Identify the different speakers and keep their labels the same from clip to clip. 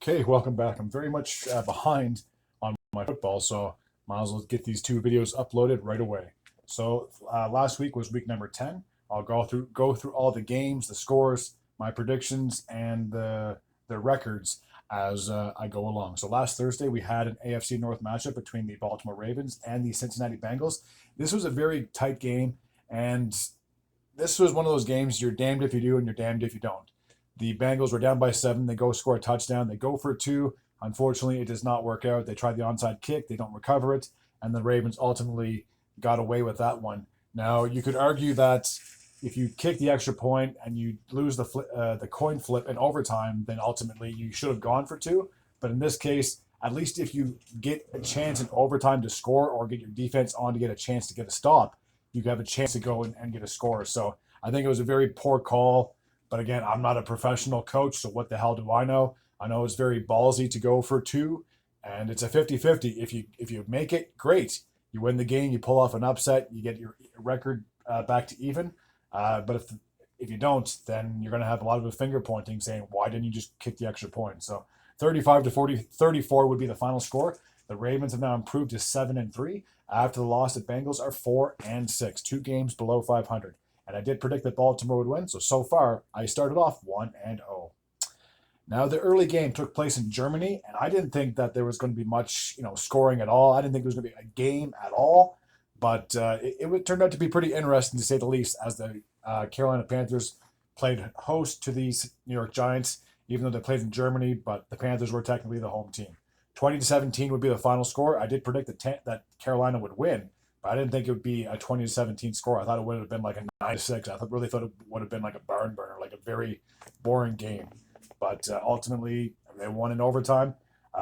Speaker 1: Okay, welcome back. I'm very much behind on my football, so might as well get these two videos uploaded right away. So last week was week number 10. I'll go through all the games, the scores, my predictions, and the records as I go along. So last Thursday we had an AFC North matchup between the Baltimore Ravens and the Cincinnati Bengals. This was a very tight game, and this was one of those games you're damned if you do and you're damned if you don't. The Bengals were down by 7. They go score a touchdown. They go for two. Unfortunately, it does not work out. They try the onside kick. They don't recover it. And the Ravens ultimately got away with that one. Now, you could argue that if you kick the extra point and you lose the coin flip in overtime, then ultimately you should have gone for two. But in this case, at least if you get a chance in overtime to score or get your defense on to get a chance to get a stop, you have a chance to go and get a score. So I think it was a very poor call. But again, I'm not a professional coach, so what the hell do I know? I know it's very ballsy to go for two, and it's a 50-50. If you make it, great. You win the game, you pull off an upset, you get your record back to even. But if you don't, then you're going to have a lot of finger pointing saying, why didn't you just kick the extra point? So 35 to 40, 34 would be the final score. The Ravens have now improved to 7-3 after the loss. The Bengals are 4-6, 2 games below 500. And I did predict that Baltimore would win. So far, I started off 1-0. Now, the early game took place in Germany, and I didn't think that there was going to be much, scoring at all. I didn't think there was going to be a game at all. But it turned out to be pretty interesting, to say the least, as the Carolina Panthers played host to these New York Giants, even though they played in Germany, but the Panthers were technically the home team. 20-17 would be the final score. I did predict that Carolina would win, but I didn't think it would be a 20-17 score. I thought it would have been like a 9-6. Really thought it would have been like a barn burner, like a very boring game. But ultimately, they won in overtime.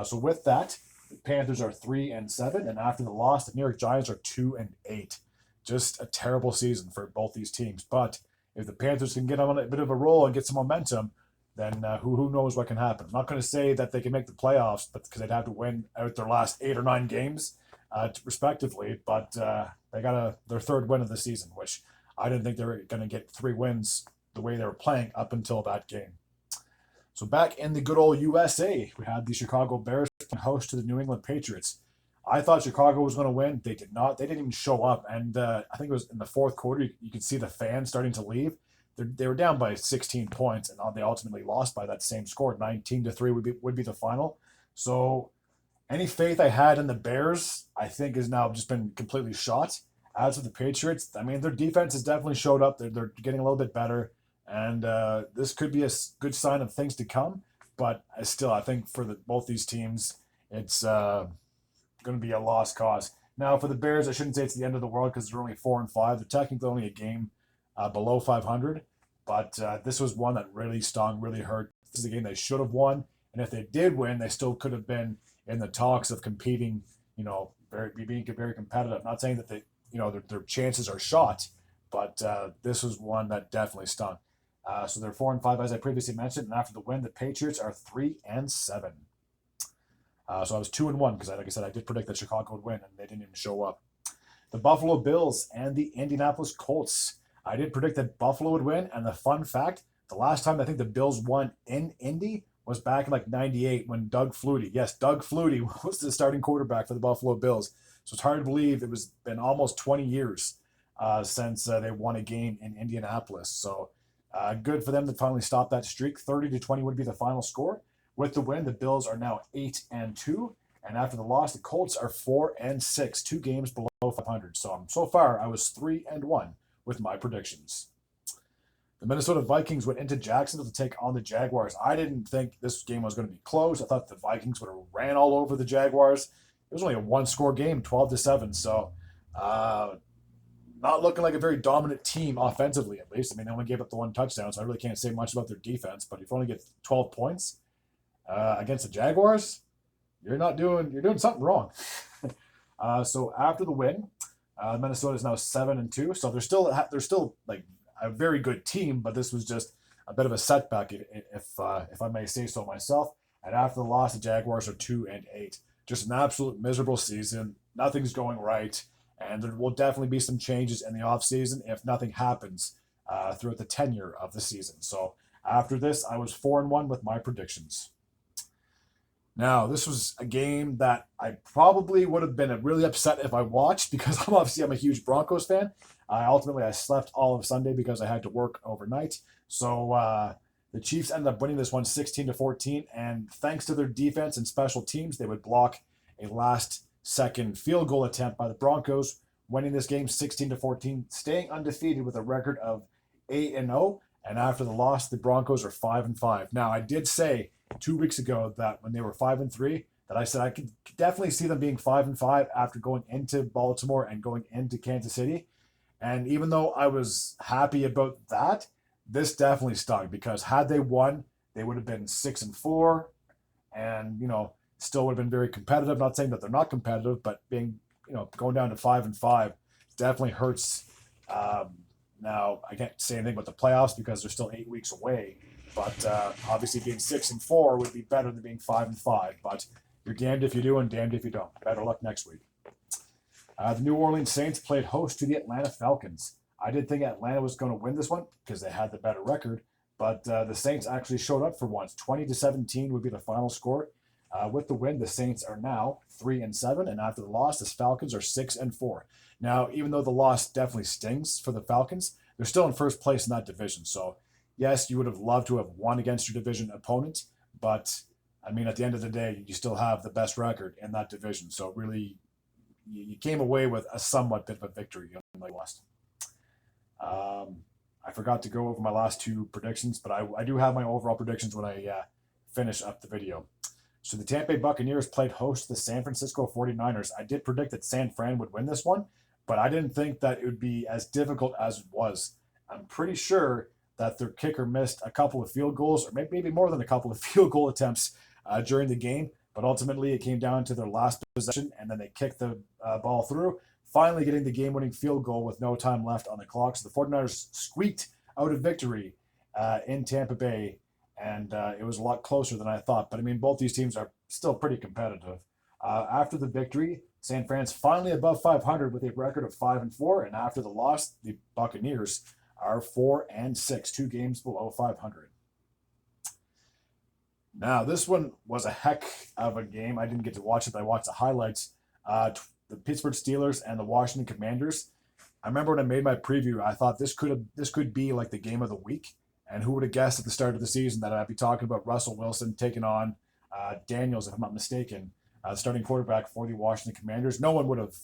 Speaker 1: So with that, the Panthers are 3-7, and after the loss, the New York Giants are 2-8. Just a terrible season for both these teams. But if the Panthers can get on a bit of a roll and get some momentum, then who knows what can happen. I'm not going to say that they can make the playoffs, but because they'd have to win out their last 8 or 9 games, respectively. But they got their third win of the season, which I didn't think they were going to get 3 wins the way they were playing up until that game. So back in the good old USA, we had the Chicago Bears host to the New England Patriots. I thought Chicago was going to win. They did not. They didn't even show up. And I think it was in the fourth quarter, you could see the fans starting to leave. They were down by 16 points, and they ultimately lost by that same score. 19-3 would be the final. So any faith I had in the Bears, I think, has now just been completely shot. As for the Patriots, I mean, their defense has definitely showed up. They're getting a little bit better, and this could be a good sign of things to come. But I think for both these teams, it's going to be a lost cause. Now, for the Bears, I shouldn't say it's the end of the world because they're only 4-5. They're technically only a game below 500, but this was one that really stung, really hurt. This is a game they should have won, and if they did win, they still could have been in the talks of competing. Being very competitive. Not saying that their chances are shot, but this was one that definitely stung. So they're 4-5, as I previously mentioned, and after the win, the Patriots are 3-7. So I was 2-1 because, like I said, I did predict that Chicago would win, and they didn't even show up. The Buffalo Bills and the Indianapolis Colts. I did predict that Buffalo would win, and the fun fact, the last time I think the Bills won in Indy was back in like 98 when Doug Flutie, yes, Doug Flutie was the starting quarterback for the Buffalo Bills. So it's hard to believe it was been almost 20 years since they won a game in Indianapolis. So good for them to finally stop that streak. 30-20 would be the final score. With the win, the Bills are now 8-2. And after the loss, the Colts are 4-6, 2 games below 500. So far, I was 3-1 with my predictions. The Minnesota Vikings went into Jacksonville to take on the Jaguars. I didn't think this game was going to be close. I thought the Vikings would have ran all over the Jaguars. It was only a 1-score game, 12-7. So not looking like a very dominant team offensively, at least. I mean, they only gave up the 1 touchdown, so I really can't say much about their defense. But if you only get 12 points against the Jaguars, you're doing something wrong. So after the win, Minnesota is now 7-2. So they're still like a very good team, but this was just a bit of a setback, if I may say so myself. And after the loss, the Jaguars are 2-8. Just an absolute miserable season. Nothing's going right, and there will definitely be some changes in the offseason if nothing happens throughout the tenure of the season. So after this, I was 4-1 with my predictions. Now, this was a game that I probably would have been really upset if I watched because I'm a huge Broncos fan. I slept all of Sunday because I had to work overnight. So the Chiefs ended up winning this one 16-14, and thanks to their defense and special teams, they would block a last-second field goal attempt by the Broncos, winning this game 16-14, staying undefeated with a record of 8-0. And after the loss, the Broncos are 5-5. Now, I did say 2 weeks ago that when they were 5-3, that I said I could definitely see them being 5-5 after going into Baltimore and going into Kansas City. And even though I was happy about that, this definitely stung because had they won, they would have been 6-4, and still would have been very competitive. Not saying that they're not competitive, but being going down to 5-5 definitely hurts. Now I can't say anything about the playoffs because they're still 8 weeks away. But obviously, being 6-4 would be better than being 5-5. But you're damned if you do and damned if you don't. Better luck next week. The New Orleans Saints played host to the Atlanta Falcons. I did think Atlanta was going to win this one because they had the better record, but the Saints actually showed up for once. 20-17 would be the final score. With the win, the Saints are now 3-7, and after the loss, the Falcons are 6-4. Now, even though the loss definitely stings for the Falcons, they're still in first place in that division. So, yes, you would have loved to have won against your division opponent, but I mean, at the end of the day, you still have the best record in that division. So, really, you came away with a somewhat bit of a victory on the lost. I forgot to go over my last two predictions, but I do have my overall predictions when I finish up the video. So the Tampa Bay Buccaneers played host to the San Francisco 49ers. I did predict that San Fran would win this one, but I didn't think that it would be as difficult as it was. I'm pretty sure that their kicker missed a couple of field goals, or maybe more than a couple of field goal attempts during the game, but ultimately it came down to their last possession, and then they kicked the ball through, finally getting the game-winning field goal with no time left on the clock. So the 49ers squeaked out a victory in Tampa Bay, and it was a lot closer than I thought. But, I mean, both these teams are still pretty competitive. After the victory, San Fran's finally above 500 with a record of 5-4, and after the loss, the Buccaneers are 4-6, 2 games below 500. Now, this one was a heck of a game. I didn't get to watch it, but I watched the highlights. The Pittsburgh Steelers and the Washington Commanders. I remember when I made my preview, I thought this could be like the game of the week. And who would have guessed at the start of the season that I'd be talking about Russell Wilson taking on Daniels, if I'm not mistaken, starting quarterback for the Washington Commanders. No one would have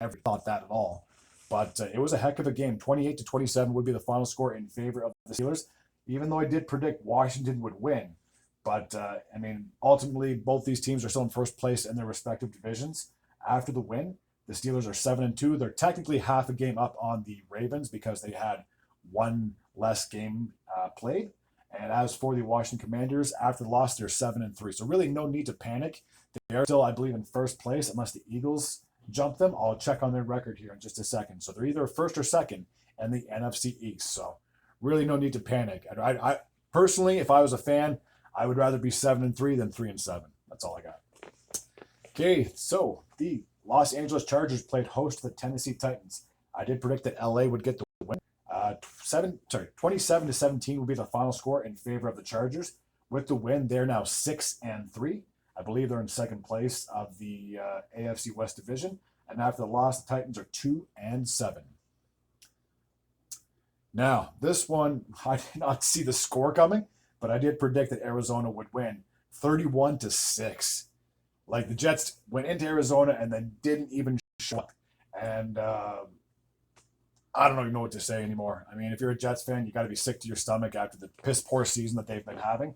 Speaker 1: ever thought that at all. But it was a heck of a game. 28-27 would be the final score in favor of the Steelers, even though I did predict Washington would win. But, I mean, ultimately, both these teams are still in first place in their respective divisions. After the win, the Steelers are 7-2. They're technically half a game up on the Ravens because they had one less game played. And as for the Washington Commanders, after the loss, they're 7-3. So really no need to panic. They are still, I believe, in first place unless the Eagles jump them. I'll check on their record here in just a second. So they're either first or second in the NFC East. So really no need to panic. I personally, if I was a fan, I would rather be 7-3 than 3-7. That's all I got. Okay, so the Los Angeles Chargers played host to the Tennessee Titans. I did predict that LA would get the win. 27-17 will be the final score in favor of the Chargers. With the win, they're now 6-3. I believe they're in second place of the AFC West Division. And after the loss, the Titans are 2-7. Now, this one, I did not see the score coming, but I did predict that Arizona would win 31-6. Like, the Jets went into Arizona and then didn't even show up. And I don't even know what to say anymore. I mean, if you're a Jets fan, you got to be sick to your stomach after the piss poor season that they've been having.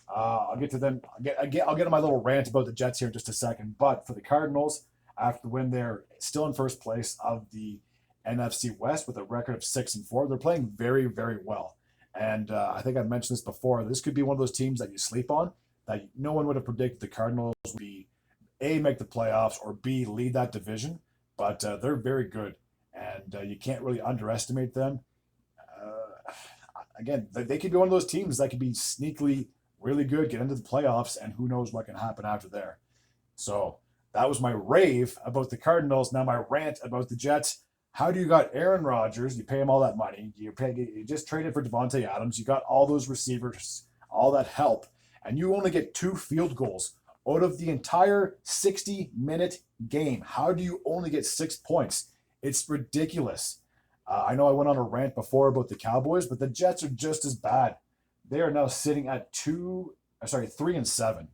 Speaker 1: I'll get to them. I'll get on my little rant about the Jets here in just a second. But for the Cardinals, after the win, they're still in first place of the NFC West with a record of 6-4. They're playing very, very well. And I think I've mentioned this before. This could be one of those teams that you sleep on, that no one would have predicted the Cardinals would be A, make the playoffs, or B, lead that division. But they're very good, and you can't really underestimate them. Again, they could be one of those teams that could be sneakily really good, get into the playoffs, and who knows what can happen after there. So that was my rave about the Cardinals. Now my rant about the Jets. How do you got Aaron Rodgers? You pay him all that money. You just traded for Devontae Adams. You got all those receivers, all that help, and you only get 2 field goals Out of the entire 60-minute game, how do you only get 6 points? It's ridiculous. I know I went on a rant before about the Cowboys, but the Jets are just as bad. They are now sitting at 3-7.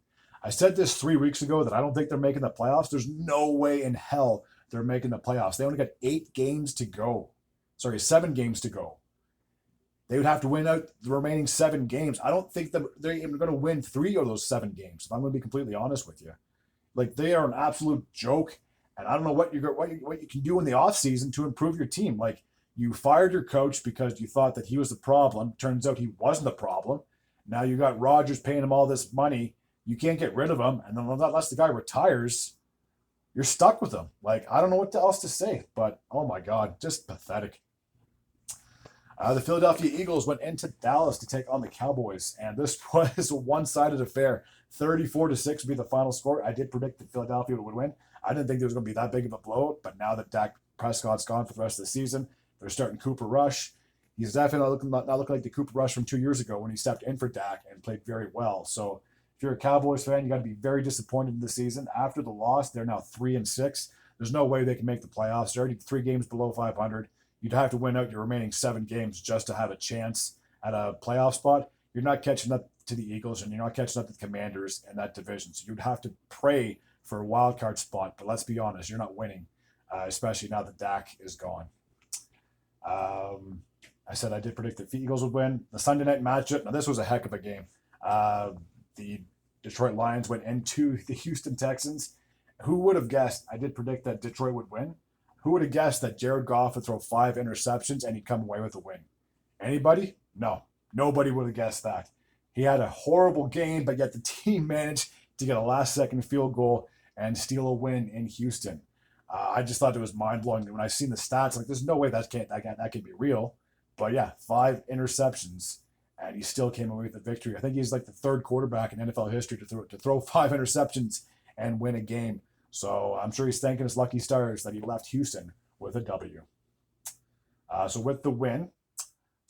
Speaker 1: I said this 3 weeks ago that I don't think they're making the playoffs. There's no way in hell they're making the playoffs. They only got 8 games to go. 7 games to go. They would have to win out the remaining 7 games. I don't think they're even going to win 3 of those 7 games, if I'm going to be completely honest with you. Like, they are an absolute joke, and I don't know what you can do in the offseason to improve your team. Like, you fired your coach because you thought that he was the problem. Turns out he wasn't the problem. Now you got Rodgers paying him all this money. You can't get rid of him, and then unless the guy retires, you're stuck with him. Like, I don't know what else to say, but oh my God, just pathetic. The Philadelphia Eagles went into Dallas to take on the Cowboys, and this was a one-sided affair. 34-6 would be the final score. I did predict that Philadelphia would win. I didn't think there was going to be that big of a blowout, but now that Dak Prescott's gone for the rest of the season, they're starting Cooper Rush. He's definitely not looking like the Cooper Rush from 2 years ago when he stepped in for Dak and played very well. So if you're a Cowboys fan, you got to be very disappointed in the season. After the loss, they're now 3-6. There's no way they can make the playoffs. They're already 3 games below 500. You'd have to win out your remaining 7 games just to have a chance at a playoff spot. You're not catching up to the Eagles, and you're not catching up to the Commanders in that division. So you'd have to pray for a wild card spot. But let's be honest, you're not winning, especially now that Dak is gone. I said I did predict that the Eagles would win. The Sunday night matchup, now this was a heck of a game. The Detroit Lions went into the Houston Texans. Who would have guessed? I did predict that Detroit would win. Who would have guessed that Jared Goff would throw 5 interceptions and he'd come away with a win? Anybody? No. Nobody would have guessed that. He had a horrible game, but yet the team managed to get a last-second field goal and steal a win in Houston. I just thought it was mind-blowing. When I seen the stats, like, there's no way that can be real. But yeah, 5 interceptions, and he still came away with the victory. I think he's like the 3rd quarterback in NFL history to throw 5 interceptions and win a game. So I'm sure he's thanking his lucky stars that he left Houston with a W. So with the win,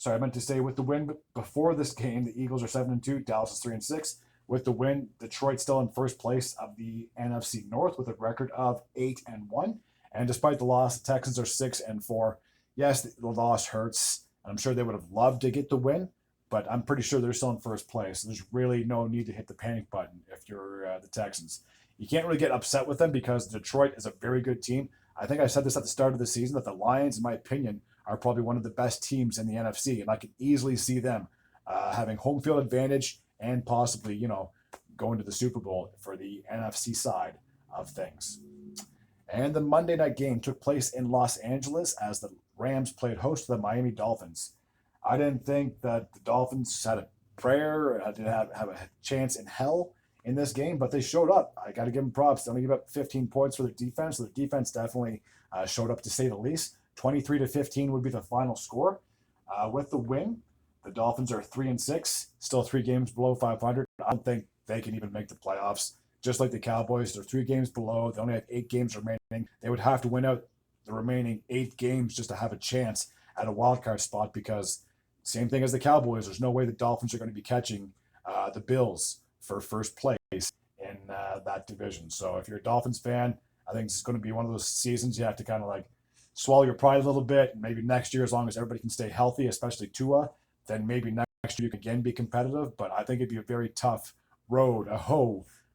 Speaker 1: I meant to say with the win before this game, the Eagles are 7-2, Dallas is 3-6. With the win, Detroit's still in first place of the NFC North with a record of 8-1. And despite the loss, the Texans are 6-4. Yes, the loss hurts. I'm sure they would have loved to get the win, but I'm pretty sure they're still in first place. There's really no need to hit the panic button if you're the Texans. You can't really get upset with them because Detroit is a very good team. I think I said this at the start of the season that the Lions, in my opinion, are probably one of the best teams in the NFC, and I can easily see them having home field advantage and possibly, going to the Super Bowl for the NFC side of things. And the Monday night game took place in Los Angeles as the Rams played host to the Miami Dolphins. I didn't think that the Dolphins had a prayer or had to have a chance in hell in this game, but they showed up. I got to give them props. They only gave up 15 points for their defense, so their defense definitely showed up, to say the least. 23-15 would be the final score. With the win, the Dolphins are 3-6, still 3 games below 500. I don't think they can even make the playoffs. Just like the Cowboys, they're 3 games below. They only have 8 games remaining. They would have to win out the remaining 8 games just to have a chance at a wild card spot, because same thing as the Cowboys, there's no way the Dolphins are going to be catching the Bills for first place in that division. So if you're a Dolphins fan, I think it's going to be one of those seasons you have to kind of like swallow your pride a little bit. Maybe next year, as long as everybody can stay healthy, especially Tua, then maybe next year you can again be competitive. But I think it'd be a very tough road,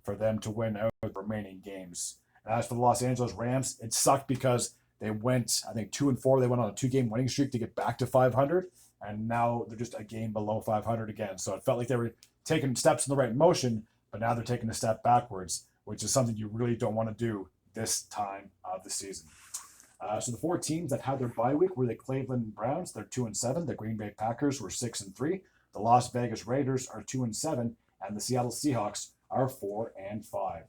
Speaker 1: for them to win out the remaining games. And as for the Los Angeles Rams, it sucked because they went, I think, 2-4. They went on a 2-game winning streak to get back to 500, and now they're just a game below 500 again. So it felt like they were taking steps in the right motion, but now they're taking a step backwards, which is something you really don't want to do this time of the season. So the 4 teams that had their bye week were the Cleveland Browns. They're 2-7. The Green Bay Packers were 6-3. The Las Vegas Raiders are 2-7, and the Seattle Seahawks are 4-5.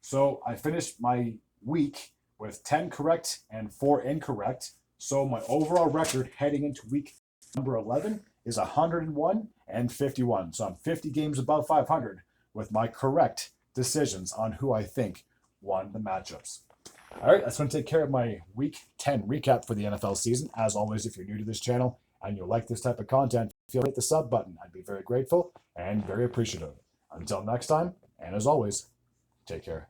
Speaker 1: So I finished my week with 10 correct and 4 incorrect. So my overall record heading into week number 11 is 101-51. So I'm 50 games above 500 with my correct decisions on who I think won the matchups. All right, that's going to take care of my week 10 recap for the NFL season. As always, if you're new to this channel and you like this type of content, feel free to hit the sub button. I'd be very grateful and very appreciative. Until next time, and as always, Take care.